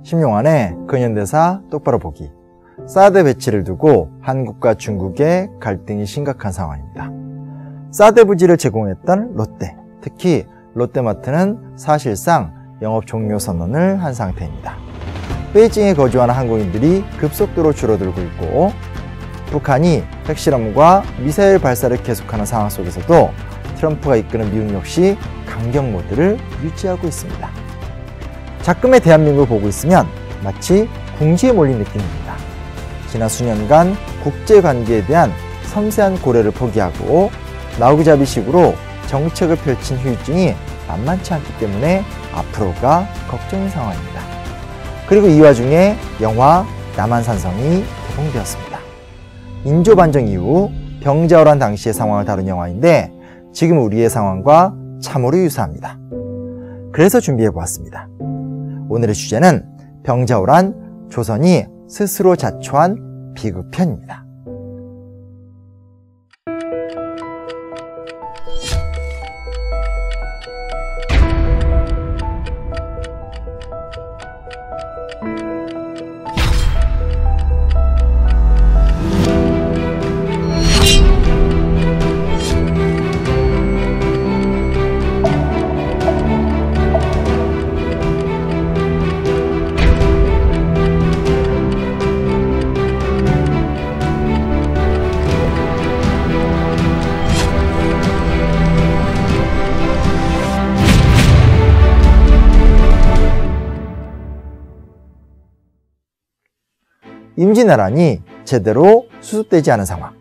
심용환의 근현대사 똑바로 보기. 사드 배치를 두고 한국과 중국의 갈등이 심각한 상황입니다. 사드 부지를 제공했던 롯데, 특히 롯데마트는 사실상 영업 종료 선언을 한 상태입니다. 베이징에 거주하는 한국인들이 급속도로 줄어들고 있고, 북한이 핵실험과 미사일 발사를 계속하는 상황 속에서도 트럼프가 이끄는 미국 역시 강경 모드를 유지하고 있습니다. 작금의 대한민국을 보고 있으면 마치 궁지에 몰린 느낌입니다. 지난 수년간 국제관계에 대한 섬세한 고려를 포기하고 나우기자비식으로 정책을 펼친 후유증이 만만치 않기 때문에 앞으로가 걱정인 상황입니다. 그리고 이 와중에 영화 남한산성이 개봉되었습니다. 인조반정 이후 병자호란 당시의 상황을 다룬 영화인데 지금 우리의 상황과 참으로 유사합니다. 그래서 준비해보았습니다. 오늘의 주제는 병자호란, 조선이 스스로 자초한 비극편입니다. 임진왜란이 제대로 수습되지 않은 상황,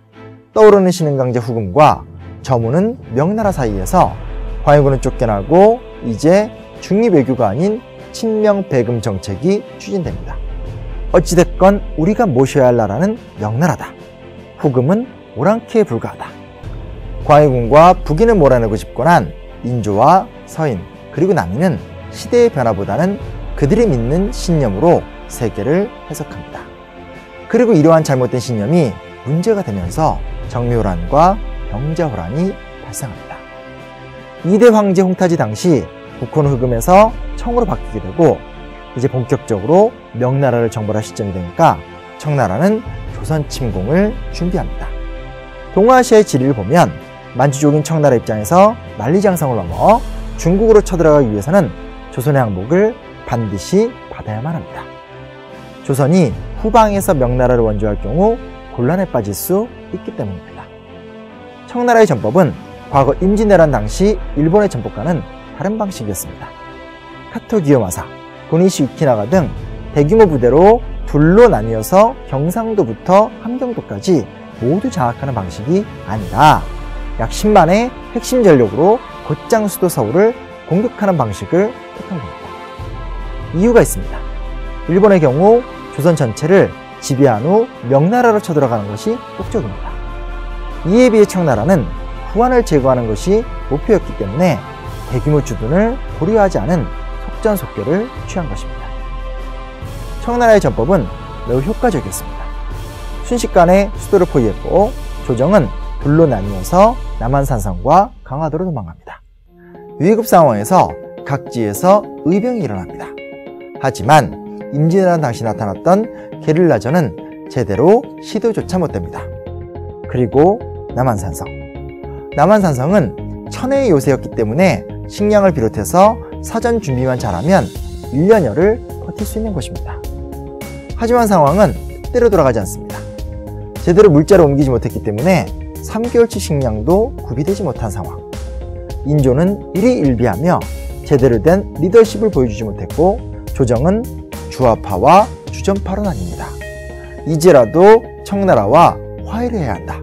떠오르는 신흥강제 후금과 저무는 명나라 사이에서 광해군은 쫓겨나고 이제 중립외교가 아닌 친명배금 정책이 추진됩니다. 어찌됐건 우리가 모셔야 할 나라는 명나라다. 후금은 오랑캐에 불과하다. 광해군과 북인을 몰아내고 집권한 인조와 서인 그리고 남인은 시대의 변화보다는 그들이 믿는 신념으로 세계를 해석합니다. 그리고 이러한 잘못된 신념이 문제가 되면서 정묘호란과 병자호란이 발생합니다. 2대 황제 홍타지 당시 국호는 후금에서 청으로 바뀌게 되고 이제 본격적으로 명나라를 정벌할 시점이 되니까 청나라는 조선 침공을 준비합니다. 동아시아의 지리를 보면 만주족인 청나라 입장에서 만리장성을 넘어 중국으로 쳐들어가기 위해서는 조선의 항복을 반드시 받아야만 합니다. 조선이 후방에서 명나라를 원조할 경우 곤란에 빠질 수 있기 때문입니다. 청나라의 전법은 과거 임진왜란 당시 일본의 전법과는 다른 방식이었습니다. 카토 기요마사, 고니시 유키나가 등 대규모 부대로 둘로 나뉘어서 경상도부터 함경도까지 모두 장악하는 방식이 아니라 약 10만의 핵심 전력으로 곧장 수도 서울을 공격하는 방식을 택한 겁니다. 이유가 있습니다. 일본의 경우 조선 전체를 지배한 후 명나라로 쳐들어가는 것이 목적입니다. 이에 비해 청나라는 후한을 제거하는 것이 목표였기 때문에 대규모 주둔을 고려하지 않은 속전속결을 취한 것입니다. 청나라의 전법은 매우 효과적이었습니다. 순식간에 수도를 포위했고 조정은 둘로 나뉘어서 남한산성과 강화도로 도망갑니다. 위급 상황에서 각지에서 의병이 일어납니다. 하지만 임진왜란 당시 나타났던 게릴라전은 제대로 시도조차 못됩니다. 그리고 남한산성은 천혜의 요새였기 때문에 식량을 비롯해서 사전 준비만 잘하면 1년여를 버틸 수 있는 곳입니다. 하지만 상황은 뜻대로 돌아가지 않습니다. 제대로 물자를 옮기지 못했기 때문에 3개월치 식량도 구비되지 못한 상황. 인조는 일희일비하며 제대로 된 리더십을 보여주지 못했고 조정은 주화파와 주전파로 나뉩니다. 이제라도 청나라와 화해를 해야 한다.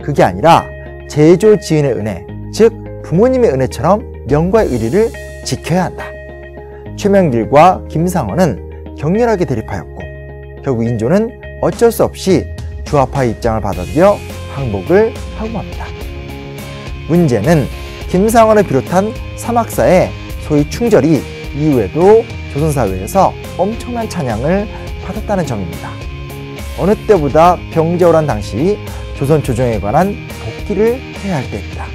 그게 아니라 제조 지은의 은혜, 즉 부모님의 은혜처럼 명과의 의리를 지켜야 한다. 최명길과 김상헌은 격렬하게 대립하였고 결국 인조는 어쩔 수 없이 주화파의 입장을 받아들여 항복을 하고 맙니다. 문제는 김상헌을 비롯한 삼학사의 소위 충절이 이후에도 조선사회에서 엄청난 찬양을 받았다는 점입니다. 어느 때보다 병자호란 당시 조선 조정에 관한 복귀를 해야 할 때입니다.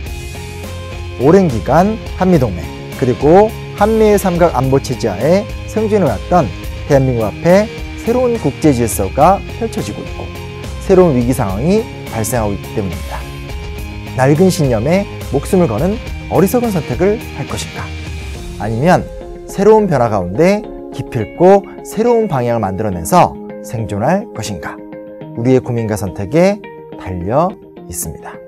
오랜 기간 한미동맹 그리고 한미일 삼각 안보체제하에 승진해왔던 대한민국 앞에 새로운 국제 질서가 펼쳐지고 있고 새로운 위기 상황이 발생하고 있기 때문입니다. 낡은 신념에 목숨을 거는 어리석은 선택을 할 것인가? 아니면 새로운 변화 가운데 기필코 새로운 방향을 만들어내서 생존할 것인가? 우리의 고민과 선택에 달려 있습니다.